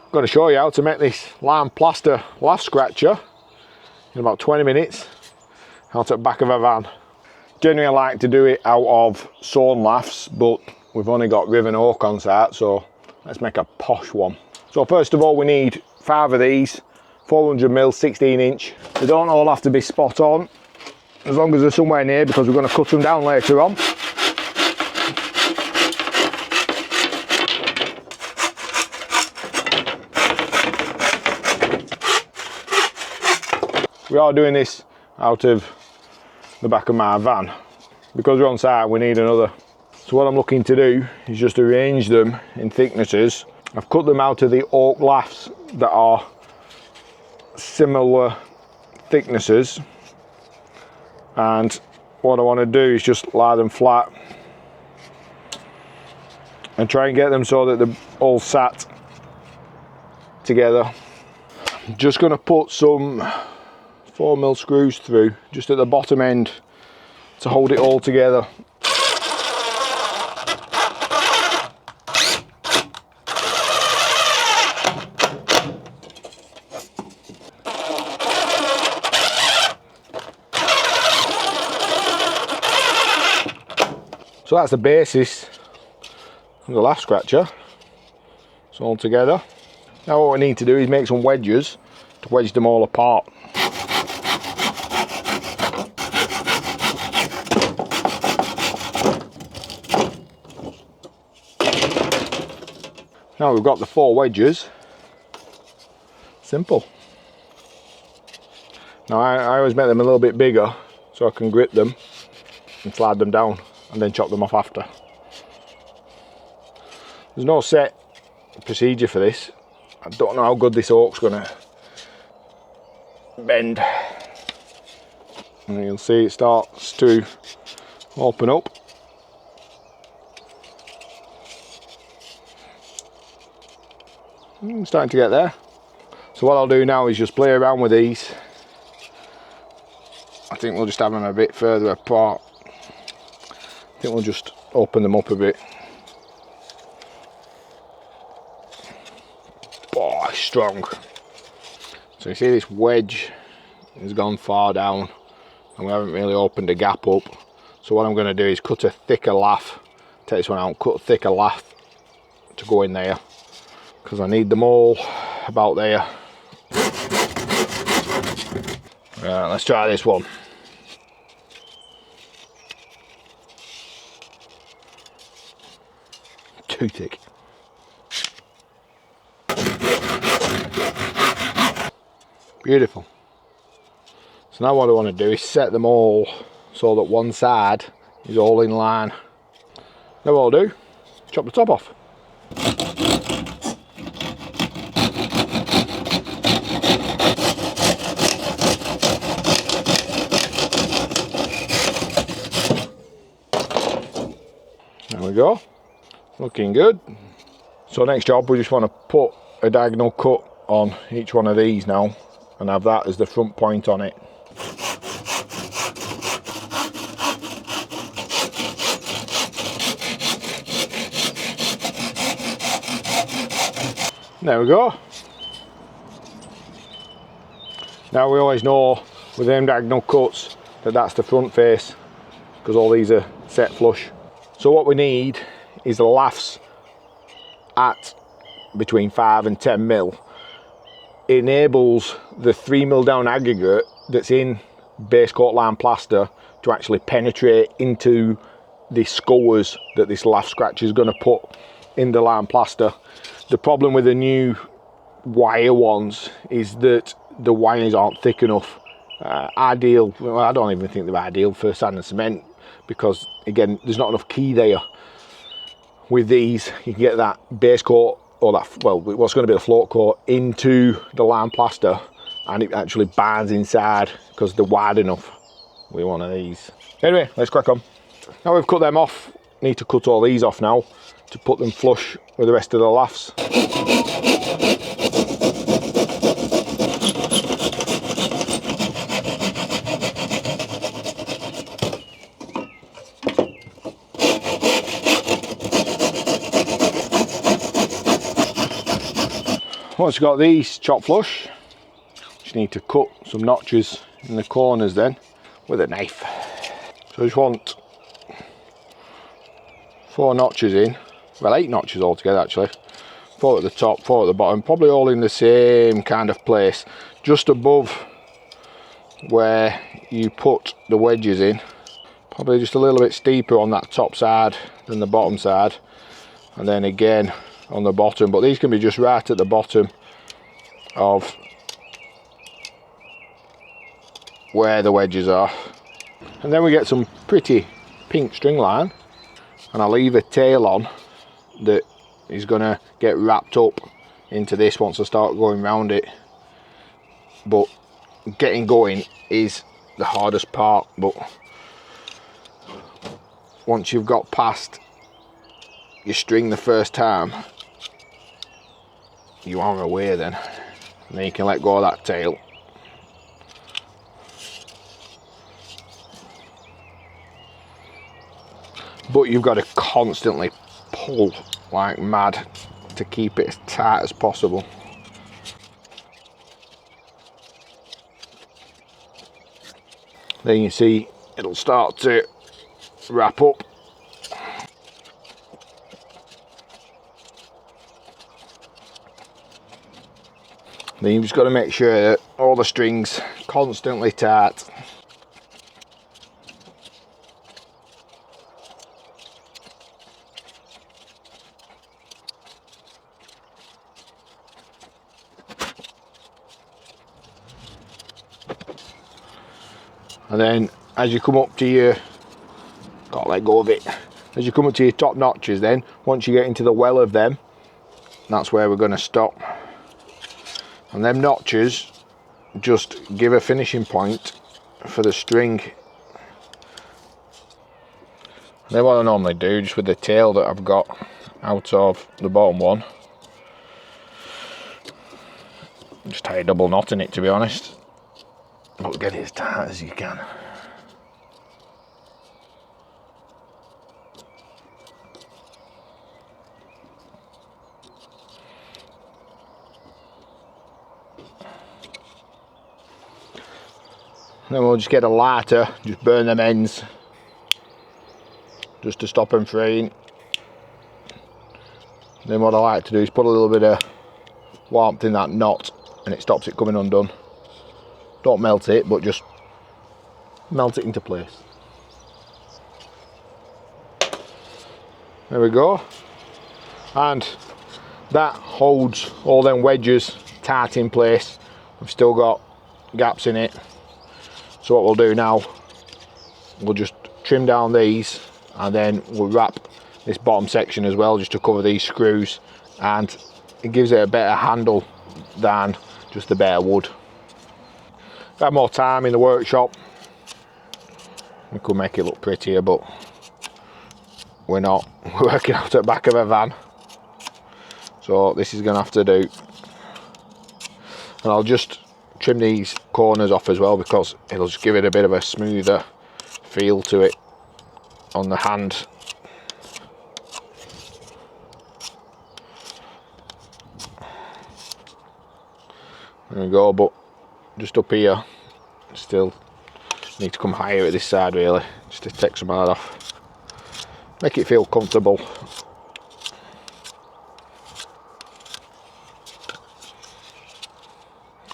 I'm going to show you how to make this lime plaster lath scratcher in about 20 minutes out at the back of a van. Generally I like to do it out of sawn laths, but we've only got Riven oak on site, so let's make a posh one. So first of all we need 5 of these, 400mm 16-inch. They don't all have to be spot on, as long as they're somewhere near, because we're going to cut them down later on. We are doing this out of the back of my van. Because we're on site we need another. So what I'm looking to do is just arrange them in thicknesses. I've cut them out of the oak laths that are similar thicknesses, and what I want to do is just lie them flat and try and get them so that they're all sat together. I'm just going to put some 4mm screws through just at the bottom end to hold it all together. So that's the basis of the lath scratcher. It's all together. Now what we need to do is make some wedges to wedge them all apart. Now we've got the 4 wedges. Simple. Now I always make them a little bit bigger so I can grip them and slide them down and then chop them off after. There's no set procedure for this. I don't know how good this oak's gonna bend. And you'll see it starts to open up. I'm starting to get there. So what I'll do now is just play around with these. I think we'll just have them a bit further apart. I think we'll just open them up a bit. Oh, it's strong. So you see this wedge has gone far down and we haven't really opened a gap up. So what I'm going to do is cut a thicker lath. Take this one out and cut a thicker lath to go in there, because I need them all about there. Right, let's try this one. Too thick. Beautiful. So now what I want to do is set them all so that one side is all in line. Now what I'll do, chop the top off. There we go. Looking good. So next job, we just want to put a diagonal cut on each one of these now and have that as the front point on it. There we go. Now we always know with them diagonal cuts that that's the front face, because all these are set flush. So what we need is the laths at between 5 and 10mm. It enables the 3mm down aggregate that's in base coat lime plaster to actually penetrate into the scores that this lath scratcher is going to put in the lime plaster. The problem with the new wire ones is that the wires aren't thick enough. Ideal, well, I don't even think they're ideal for sand and cement, because again there's not enough key there. With these you can get that base coat, or that, well, what's going to be the float coat, into the lime plaster, and it actually binds inside because they're wide enough with one of these. Anyway, let's crack on. Now we've cut them off, need to cut all these off now to put them flush with the rest of the laths. Once you've got these chopped flush, just need to cut some notches in the corners then with a knife. So I just want 4 notches in, well 8 notches altogether actually, 4 at the top, 4 at the bottom, probably all in the same kind of place, just above where you put the wedges in, probably just a little bit steeper on that top side than the bottom side, and then again on the bottom, but these can be just right at the bottom of where the wedges are. And then we get some pretty pink string line, and I'll leave a tail on that is going to get wrapped up into this once I start going round it. But getting going is the hardest part, but once you've got past your string the first time, you are away then, and then you can let go of that tail. But you've got to constantly pull like mad to keep it as tight as possible. Then you see it'll start to wrap up. Then you've just got to make sure that all the strings constantly tight. And then as you come up to your, gotta let go of it, as you come up to your top notches, then once you get into the well of them, that's where we're going to stop. And them notches just give a finishing point for the string. And then what I normally do, just with the tail that I've got out of the bottom one, just tie a double knot in it, to be honest, but get it as tight as you can. Then we'll just get a lighter, just burn them ends, just to stop them fraying. Then what I like to do is put a little bit of warmth in that knot, and it stops it coming undone. Don't melt it, but just melt it into place. There we go. And that holds all them wedges tight in place. We've still got gaps in it. So what we'll do now, we'll just trim down these, and then we'll wrap this bottom section as well, just to cover these screws, and it gives it a better handle than just the bare wood. If we had more time in the workshop, we could make it look prettier, but we're not. We're working out at the back of a van, so this is going to have to do. And I'll just trim these corners off as well, because it'll just give it a bit of a smoother feel to it on the hand. There we go. But just up here, still need to come higher at this side really, just to take some of that off, make it feel comfortable.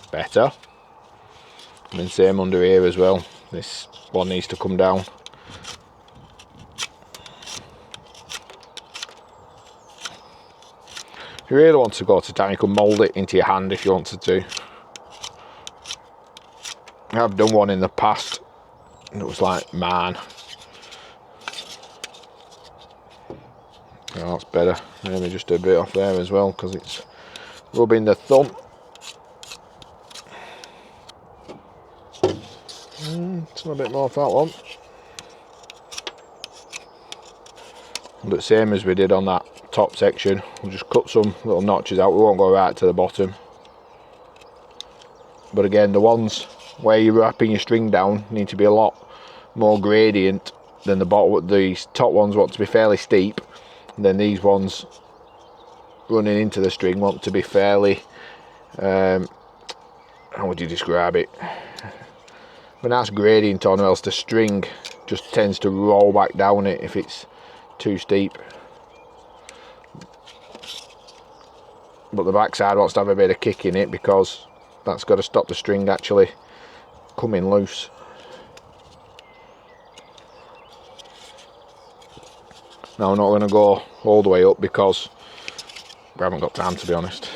Better. And then same under here as well, this one needs to come down. If you really want to go to town, you can mould it into your hand if you wanted to. I've done one in the past and it was like, man. Oh, that's better. Maybe just a bit off there as well, because it's rubbing the thumb. It's a bit more for that one. But same as we did on that top section, we'll just cut some little notches out. We won't go right to the bottom. But again, the ones where you're wrapping your string down need to be a lot more gradient than the bottom. These top ones want to be fairly steep, and then these ones running into the string want to be fairly how would you describe it? A nice gradient on, or else the string just tends to roll back down it if it's too steep. But the backside wants to have a bit of kick in it, because that's got to stop the string actually coming loose. Now I'm not going to go all the way up because we haven't got time, to be honest.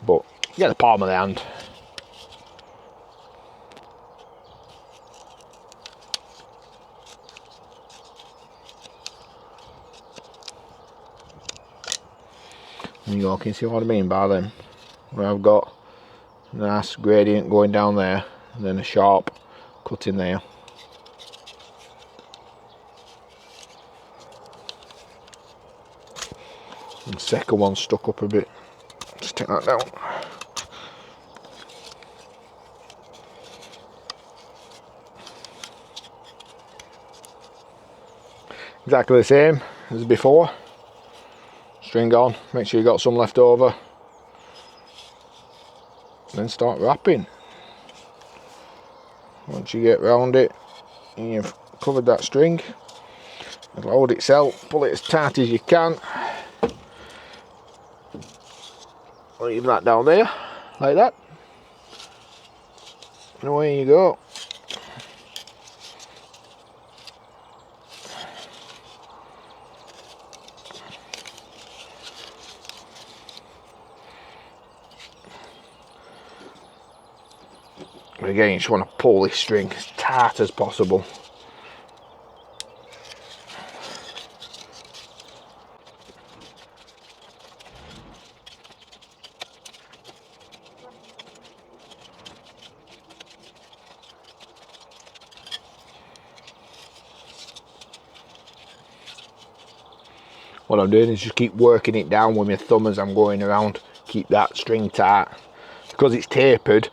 But get the palm of the hand. You can see what I mean by them. Where I've got a nice gradient going down there, and then a sharp cut in there. And the second one stuck up a bit. Just take that down. Exactly the same as before. String on, make sure you got some left over, then start wrapping. Once you get round it and you've covered that string, load itself, pull it as tight as you can, leave that down there like that, and away you go. But again, you just want to pull this string as tight as possible. What I'm doing is just keep working it down with my thumb as I'm going around, keep that string tight. Because it's tapered,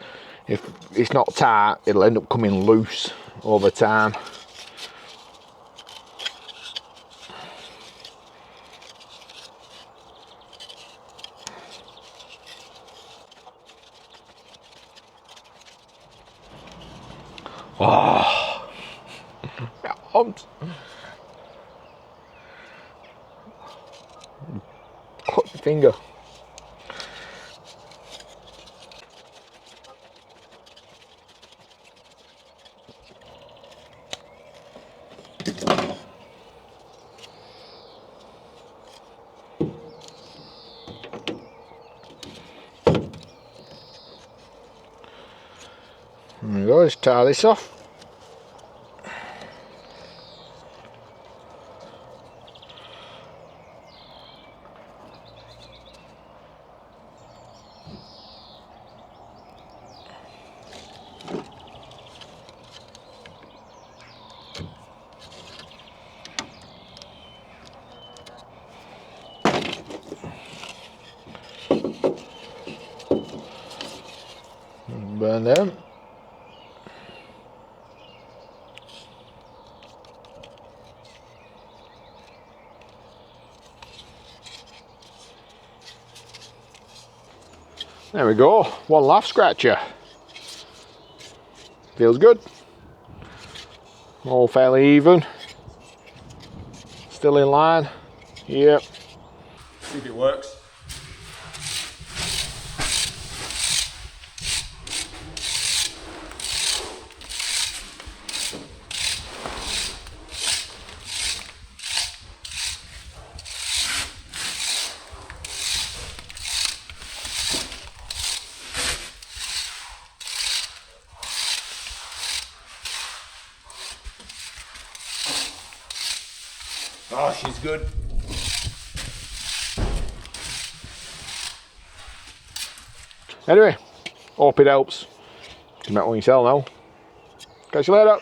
if it's not tight, it'll end up coming loose over time. Oh, cut the finger. There we go, let's tie this off. Burn them. There we go, one laugh scratcher. Feels good. All fairly even. Still in line. Yep. See if it works. Oh, she's good. Anyway, hope it helps. You can make one yourself now. Catch you later.